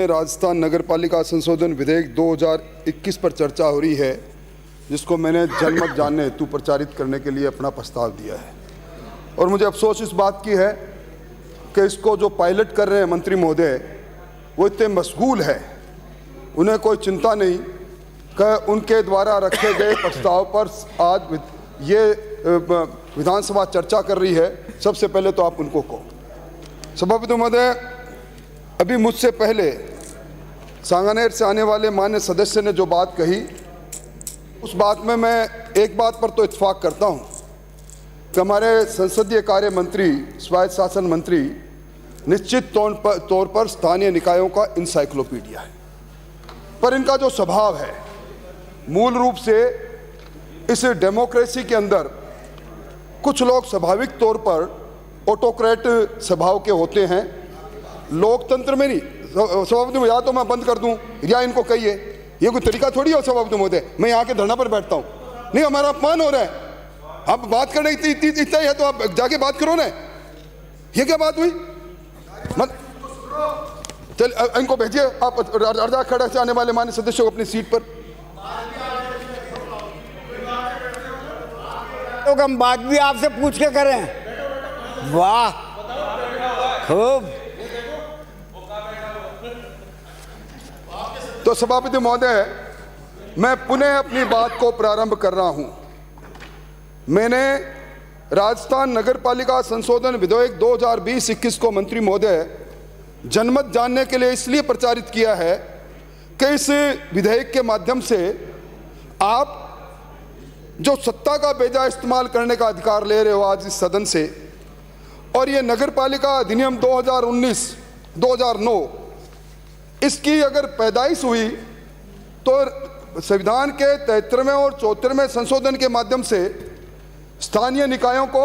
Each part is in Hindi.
राजस्थान नगरपालिका संशोधन विधेयक 2021 पर चर्चा हो रही है, जिसको मैंने जनमत जानने हेतु प्रचारित करने के लिए अपना प्रस्ताव दिया है। और मुझे अफसोस इस बात की है कि इसको जो पायलट कर रहे हैं मंत्री महोदय, वो इतने मशगूल है, उन्हें कोई चिंता नहीं कि उनके द्वारा रखे गए प्रस्ताव पर आज ये विधानसभा चर्चा कर रही है। सबसे पहले तो आप उनको कहो। सभापति महोदय, अभी मुझसे पहले सांगानेर से आने वाले मान्य सदस्य ने जो बात कही, उस बात में मैं एक बात पर तो इत्तेफाक करता हूं कि हमारे संसदीय कार्य मंत्री, स्वायत्त शासन मंत्री निश्चित तौर पर स्थानीय निकायों का इंसाइक्लोपीडिया है, पर इनका जो स्वभाव है मूल रूप से इस डेमोक्रेसी के अंदर कुछ लोग स्वाभाविक तौर पर ऑटोक्रेट स्वभाव के होते हैं। लोकतंत्र में नहीं, सभापति या तो मैं बंद कर दूं या इनको कहिए, ये कोई तरीका थोड़ी हो सभापति महोदय। मैं यहाँ के धरना पर बैठता हूँ, नहीं हमारा अपमान हो रहा है। आप बात करने इतना ही है तो आप जाके बात करो ना। ये क्या बात हुई? मत चल, इनको भेजिए आप अर्धा खड़ा से आने वाले मान्य सदस्यों को अपनी सीट पर। तो हम बात भी आपसे पूछ के करें। वाह, खूब। तो सभापति महोदय, मैं पुनः अपनी बात को प्रारंभ कर रहा हूं। मैंने राजस्थान नगरपालिका संशोधन विधेयक 2020-21 को मंत्री महोदय जनमत जानने के लिए इसलिए प्रचारित किया है कि इस विधेयक के माध्यम से आप जो सत्ता का बेजा इस्तेमाल करने का अधिकार ले रहे हो आज इस सदन से, और ये नगरपालिका अधिनियम 2009 इसकी अगर पैदाइश हुई तो संविधान के 73वें और 74वें संशोधन के माध्यम से स्थानीय निकायों को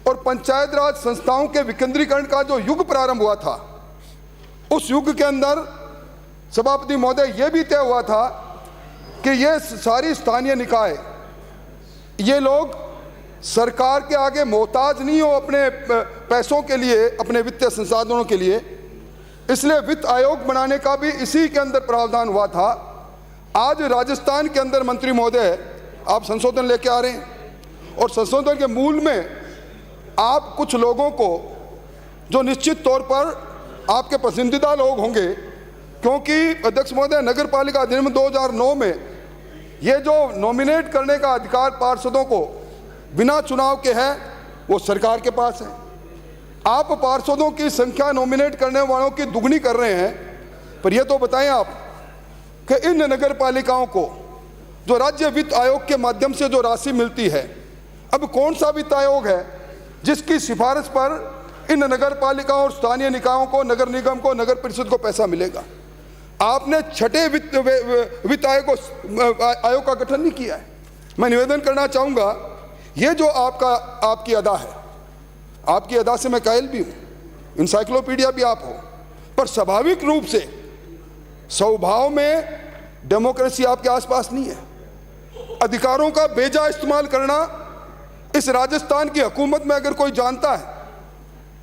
और पंचायत राज संस्थाओं के विकेंद्रीकरण का जो युग प्रारंभ हुआ था, उस युग के अंदर सभापति महोदय ये भी तय हुआ था कि ये सारी स्थानीय निकाय, ये लोग सरकार के आगे मोहताज नहीं हो अपने पैसों के लिए, अपने वित्तीय संसाधनों के लिए। इसलिए वित्त आयोग बनाने का भी इसी के अंदर प्रावधान हुआ था। आज राजस्थान के अंदर मंत्री महोदय आप संशोधन लेके आ रहे हैं, और संशोधन के मूल में आप कुछ लोगों को, जो निश्चित तौर पर आपके पसंदीदा लोग होंगे, क्योंकि अध्यक्ष महोदय नगरपालिका अधिनियम 2009 में ये जो नॉमिनेट करने का अधिकार पार्षदों को बिना चुनाव के है, वो सरकार के पास है। आप पार्षदों की संख्या नॉमिनेट करने वालों की दुगनी कर रहे हैं, पर यह तो बताएं आप कि इन नगरपालिकाओं को जो राज्य वित्त आयोग के माध्यम से जो राशि मिलती है, अब कौन सा वित्त आयोग है जिसकी सिफारिश पर इन नगरपालिकाओं और स्थानीय निकायों को, नगर निगम को, नगर परिषद को पैसा मिलेगा? आपने छठे वित्त आयोग का गठन नहीं किया है। मैं निवेदन करना चाहूंगा, ये जो आपकी अदा है, आपकी अदा से मैं कायल भी हूं, इंसाइक्लोपीडिया भी आप हो, पर स्वाभाविक रूप से स्वभाव में डेमोक्रेसी आपके आसपास नहीं है। अधिकारों का बेजा इस्तेमाल करना इस राजस्थान की हुकूमत में अगर कोई जानता है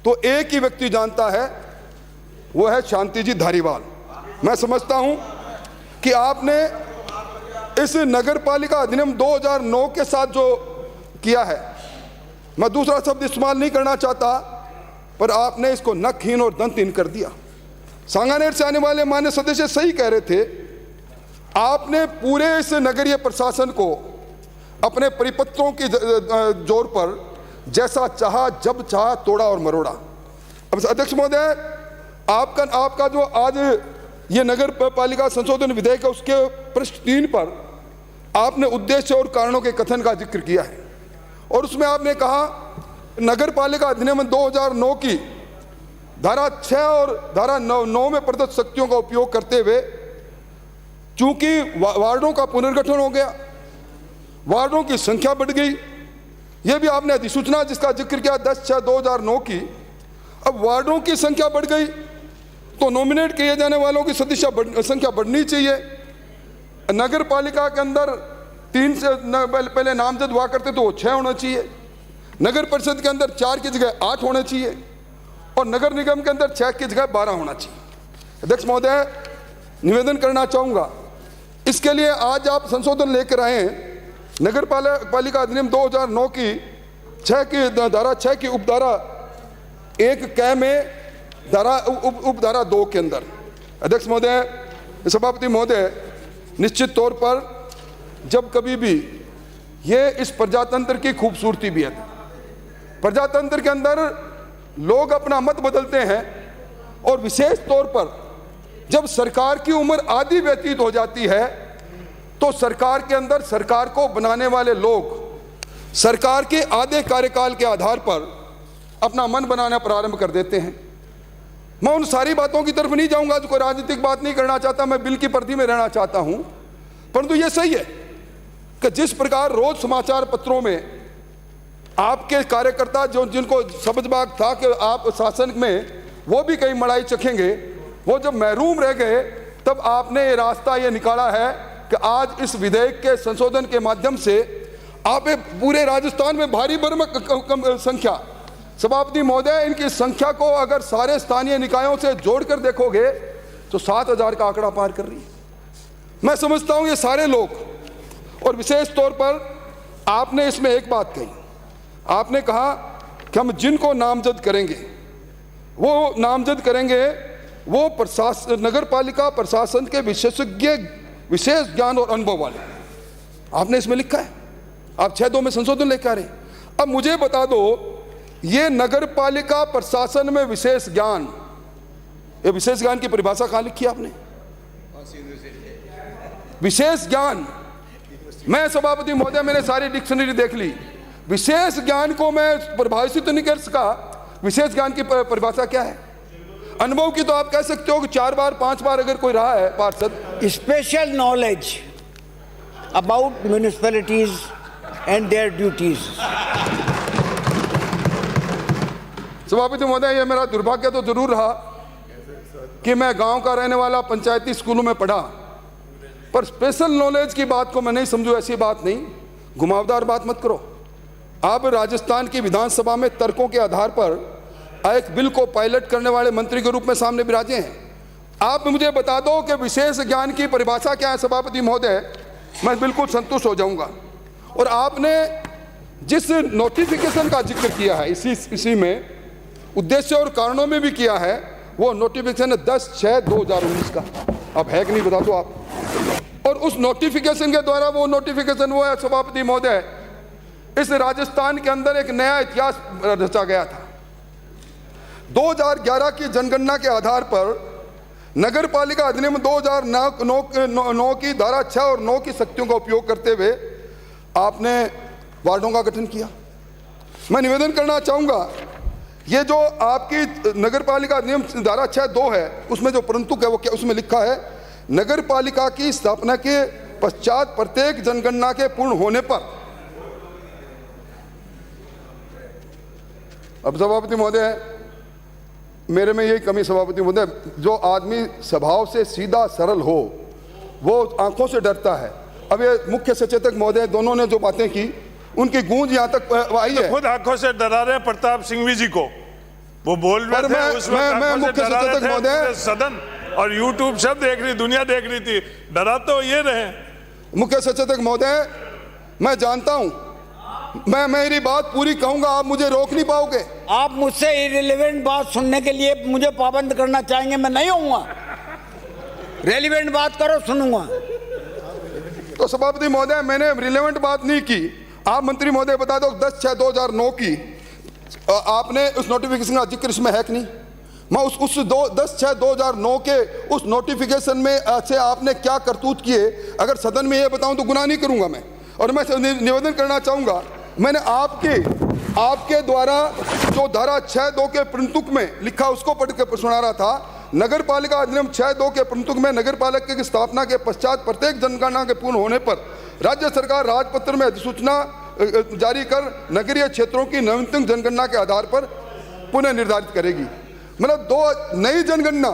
तो एक ही व्यक्ति जानता है, वो है शांति जी धारीवाल। मैं समझता हूं कि आपने इस नगरपालिका अधिनियम 2009 के साथ जो किया है, मैं दूसरा शब्द इस्तेमाल नहीं करना चाहता, पर आपने इसको नखहीन और दंतहीन कर दिया। सांगानेर से आने वाले मान्य सदस्य सही कह रहे थे, आपने पूरे इस नगरीय प्रशासन को अपने परिपत्रों की जोर पर जैसा चाहा जब चाहा तोड़ा और मरोड़ा। अब अध्यक्ष महोदय, आपका जो आज ये नगर पालिका संशोधन विधेयक है, उसके पृष्ठ 3 पर आपने उद्देश्य और कारणों के कथन का जिक्र किया है, और उसमें आपने कहा नगर पालिका अधिनियम 2009 की धारा 6 और धारा 9 में प्रदत्त शक्तियों का उपयोग करते हुए, चूंकि वार्डों का पुनर्गठन हो गया, वार्डों की संख्या बढ़ गई, यह भी आपने अधिसूचना जिसका जिक्र किया 10/6/2009 की, अब वार्डों की संख्या बढ़ गई तो नॉमिनेट किए जाने वालों की संख्या बढ़नी चाहिए। नगर पालिका के अंदर 3 से पहले नामजद हुआ करते तो 6 होना चाहिए, नगर परिषद के अंदर 4 की जगह 8 होने चाहिए, और नगर निगम के अंदर 6 की जगह 12 होना चाहिए। अध्यक्ष महोदय, निवेदन करना चाहूँगा, इसके लिए आज आप संशोधन लेकर आए हैं। नगर पालिका अधिनियम 2009 की धारा 6 की उपधारा 1 कै में उपधारा 2 के अंदर। अध्यक्ष महोदय, सभापति महोदय, निश्चित तौर पर जब कभी भी ये इस प्रजातंत्र की खूबसूरती भी है, प्रजातंत्र के अंदर लोग अपना मत बदलते हैं और विशेष तौर पर जब सरकार की उम्र आधी व्यतीत हो जाती है तो सरकार के अंदर सरकार को बनाने वाले लोग सरकार के आधे कार्यकाल के आधार पर अपना मन बनाना प्रारंभ कर देते हैं। मैं उन सारी बातों की तरफ नहीं जाऊंगा, कोई राजनीतिक बात नहीं करना चाहता, मैं बिल की परिधि में रहना चाहता हूं, परंतु यह सही है कि जिस प्रकार रोज समाचार पत्रों में आपके कार्यकर्ता जिनको समझबाग था कि आप शासन में वो भी कहीं मड़ाई चखेंगे, वो जब महरूम रह गए, तब आपने ये रास्ता ये निकाला है कि आज इस विधेयक के संशोधन के माध्यम से आप पूरे राजस्थान में भारी भरकम संख्या, सभापति महोदय, इनकी संख्या को अगर सारे स्थानीय निकायों से जोड़कर देखोगे तो 7000 का आंकड़ा पार कर रही है। मैं समझता हूं ये सारे लोग, और विशेष तौर पर आपने इसमें एक बात कही, आपने कहा कि हम जिनको नामजद करेंगे वो नामजद करेंगे वो नगर पालिका प्रशासन के विशेषज्ञ, विशेष ज्ञान और अनुभव वाले। आपने इसमें लिखा है, आप 6(2) में संशोधन लेकर आ रहे हैं। अब मुझे बता दो, ये नगर पालिका प्रशासन में विशेष ज्ञान, ये विशेष ज्ञान की परिभाषा कहां लिखी है आपने? विशेष ज्ञान, मैं सभापति महोदय मैंने सारी डिक्शनरी देख ली, विशेष ज्ञान को मैं परिभाषित नहीं कर सका। विशेष ज्ञान की परिभाषा क्या है? अनुभव की तो आप कह सकते हो कि 4 बार 5 बार अगर कोई रहा है पार्षद। Special knowledge about municipalities and their duties. सभापति महोदय, ये मेरा दुर्भाग्य तो जरूर रहा कि मैं गांव का रहने वाला, पंचायती स्कूलों में पढ़ा, पर स्पेशल नॉलेज की बात को मैं नहीं समझू। ऐसी बात नहीं, घुमावदार बात मत करो। आप राजस्थान की विधानसभा में तर्कों के आधार पर एक बिल को पायलट करने वाले मंत्री के रूप में सामने विराजे हैं। आप मुझे बता दो कि विशेष ज्ञान की परिभाषा क्या है सभापति महोदय, मैं बिल्कुल संतुष्ट हो जाऊंगा। और आपने जिस नोटिफिकेशन का जिक्र किया है इसी में उद्देश्य और कारणों में भी किया है, वो नोटिफिकेशन 10/6/2019 का, अब है कि नहीं बता दो आप। और उस नोटिफिकेशन के द्वारा वो नोटिफिकेशन वो है सभापति महोदय, इस राजस्थान के अंदर एक नया इतिहास रचा गया था। 2011 की जनगणना के आधार पर नगर पालिका अधिनियम 2009 की धारा 6 और 9 की शक्तियों का उपयोग करते हुए आपने वार्डों का गठन किया। मैं निवेदन करना चाहूंगा, ये जो आपकी नगर पालिका अधिनियम धारा 6(2) है, उसमें जो परंतु है वो क्या, उसमें लिखा है नगर पालिका की स्थापना के पश्चात प्रत्येक जनगणना के पूर्ण होने पर। अब सभापति महोदय, मेरे में यही कमी सभापति महोदय, जो आदमी स्वभाव से सीधा सरल हो वो आंखों से डरता है। अब ये मुख्य सचेतक महोदय दोनों ने जो बातें की, उनकी गूंज यहाँ तक आई है। खुद आंखों से डरा रहे प्रताप सिंह जी को, वो बोल रहे थे उस वक्त मैं मुख्य सचेतक महोदय, सदन और यूट्यूब सब देख रही, दुनिया देख रही थी, डरा तो ये रहे। मुख्य सचेतक महोदय, मैं जानता हूं, मैं मेरी बात पूरी कहूंगा, आप मुझे रोक नहीं पाओगे। आप मुझसे इरेलीवेंट बात सुनने के लिए मुझे पाबंद करना चाहेंगे, मैं नहीं होऊंगा। रेलिवेंट बात करो, सुनूंगा। तो सभापति महोदय, मैंने रिलेवेंट बात नहीं की। आप मंत्री महोदय बता दो 10/6/2009 की आपने उस नोटिफिकेशन का जिक्र इसमें है कि नहीं? मैं उस 10/6/2009 के उस नोटिफिकेशन में से आपने क्या करतूत किए, अगर सदन में ये बताऊं तो गुनाह नहीं करूंगा मैं। और मैं निवेदन करना चाहूंगा, मैंने आपके द्वारा जो धारा 6(2) के प्रंतुक में लिखा उसको पढ़ के सुना रहा था। नगर पालिका अधिनियम 6(2) के प्रंतुक में नगर पालिका की स्थापना के पश्चात प्रत्येक जनगणना के पूर्ण होने पर राज्य सरकार राजपत्र में अधिसूचना जारी कर नगरीय क्षेत्रों की नवीनतम जनगणना के आधार पर पुनः निर्धारित करेगी। मतलब 2 नई जनगणना,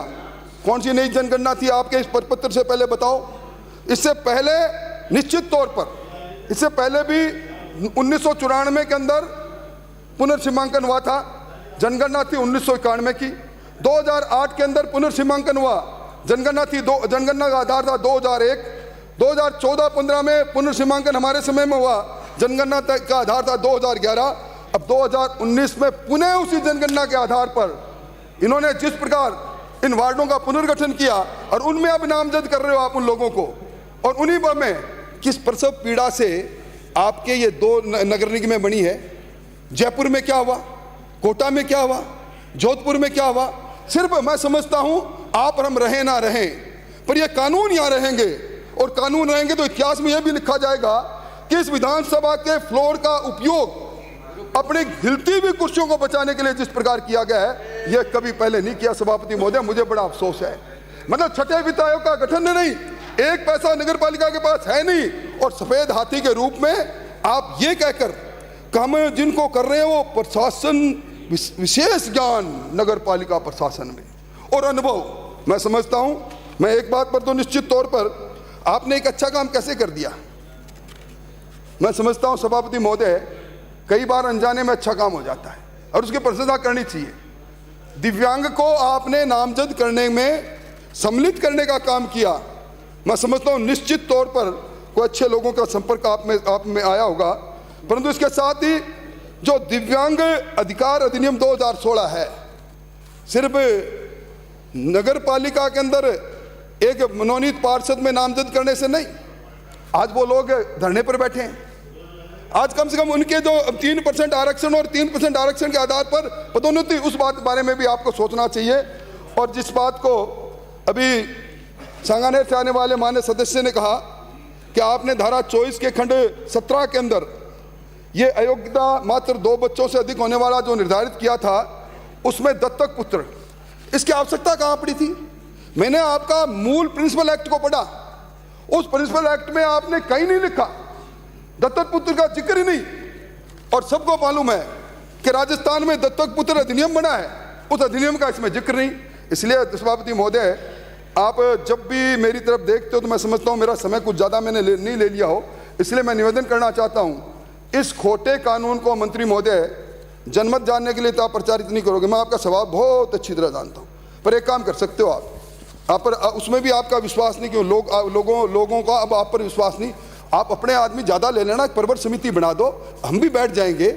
कौन सी नई जनगणना थी आपके इस परिपत्र से पहले बताओ? इससे पहले निश्चित तौर पर, इससे पहले भी 1994 के अंदर पुनर्सीमांकन हुआ था, जनगणना थी 1991 की। 2008 के अंदर पुनर्सीमांकन हुआ, जनगणना थी, जनगणना का आधार था 2001। 2014-15 में पुनर्सीमांकन हमारे समय में हुआ, जनगणना का आधार था 2011। अब 2019 में पुनः उसी जनगणना के आधार पर इन्होंने जिस प्रकार इन वार्डों का पुनर्गठन किया और उनमें अब नामजद कर रहे हो आप उन लोगों को, और उन्हीं पर में किस प्रसव पीड़ा से आपके ये 2 नगर निगमें बनी है। जयपुर में क्या हुआ, कोटा में क्या हुआ, जोधपुर में क्या हुआ। सिर्फ मैं समझता हूं आप और हम रहें ना रहें, पर ये कानून यहां रहेंगे, और कानून रहेंगे तो इतिहास में यह भी लिखा जाएगा कि इस विधानसभा के फ्लोर का उपयोग अपनी हिलती हुई कुर्सियों को बचाने के लिए जिस प्रकार किया गया है, यह कभी पहले नहीं किया सभापति महोदय। मुझे बड़ा अफसोस है। मतलब छठे वित्त आयोग का गठन नहीं, एक पैसा नगर पालिका के पास है नहीं, और सफेद हाथी के रूप में आप ये कहकर काम जिनको कर रहे हैं वो प्रशासन, विशेष ज्ञान नगर पालिका प्रशासन में और अनुभव। मैं समझता हूं, मैं एक बात पर तो निश्चित तौर पर आपने एक अच्छा काम कैसे कर दिया। मैं समझता हूं सभापति महोदय, कई बार अनजाने में अच्छा काम हो जाता है और उसकी प्रशंसा करनी चाहिए। दिव्यांग को आपने नामजद करने में सम्मिलित करने का काम किया। मैं समझता हूं निश्चित तौर पर कोई अच्छे लोगों का संपर्क आप में आया होगा, परंतु इसके साथ ही जो दिव्यांग अधिकार अधिनियम 2016 है, सिर्फ नगर पालिका के अंदर एक मनोनीत पार्षद में नामजद करने से नहीं, आज वो लोग धरने पर बैठे हैं। आज कम से कम उनके जो 3% आरक्षण और 3% आरक्षण के आधार पर पदोन्नति, उस बात बारे में भी आपको सोचना चाहिए। और जिस बात को अभी सांगानेर से आने वाले माननीय सदस्य ने कहा कि आपने धारा 24 के खंड 17 के अंदर ये अयोग्यता मात्र 2 बच्चों से अधिक होने वाला जो निर्धारित किया था, उसमें दत्तक पुत्र, इसकी आवश्यकता कहाँ पड़ी थी। मैंने आपका मूल प्रिंसिपल एक्ट को पढ़ा, उस प्रिंसिपल एक्ट में आपने कहीं नहीं लिखा, दत्तक पुत्र का जिक्र ही नहीं। और सबको मालूम है कि राजस्थान में दत्तक पुत्र अधिनियम बना है, उस अधिनियम का इसमें जिक्र नहीं। इसलिए सभापति महोदय, आप जब भी मेरी तरफ देखते हो तो मैं समझता हूं मेरा समय कुछ ज़्यादा मैंने नहीं ले लिया हो, इसलिए मैं निवेदन करना चाहता हूं, इस खोटे कानून को मंत्री महोदय जनमत जानने के लिए तो आप प्रचारित नहीं करोगे, मैं आपका स्वभाव बहुत अच्छी तरह जानता हूं, पर एक काम कर सकते हो आप पर उसमें भी आपका विश्वास नहीं, क्यों लोगों का अब आप पर विश्वास नहीं, आप अपने आदमी ज़्यादा ले लेना, प्रवर समिति बना दो, हम भी बैठ जाएंगे।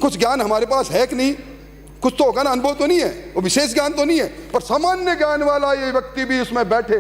कुछ ज्ञान हमारे पास है कि नहीं, कुछ तो होगा ना, अनुभव तो नहीं है, वो विशेष ज्ञान तो नहीं है, पर सामान्य ज्ञान वाला ये व्यक्ति भी इसमें बैठे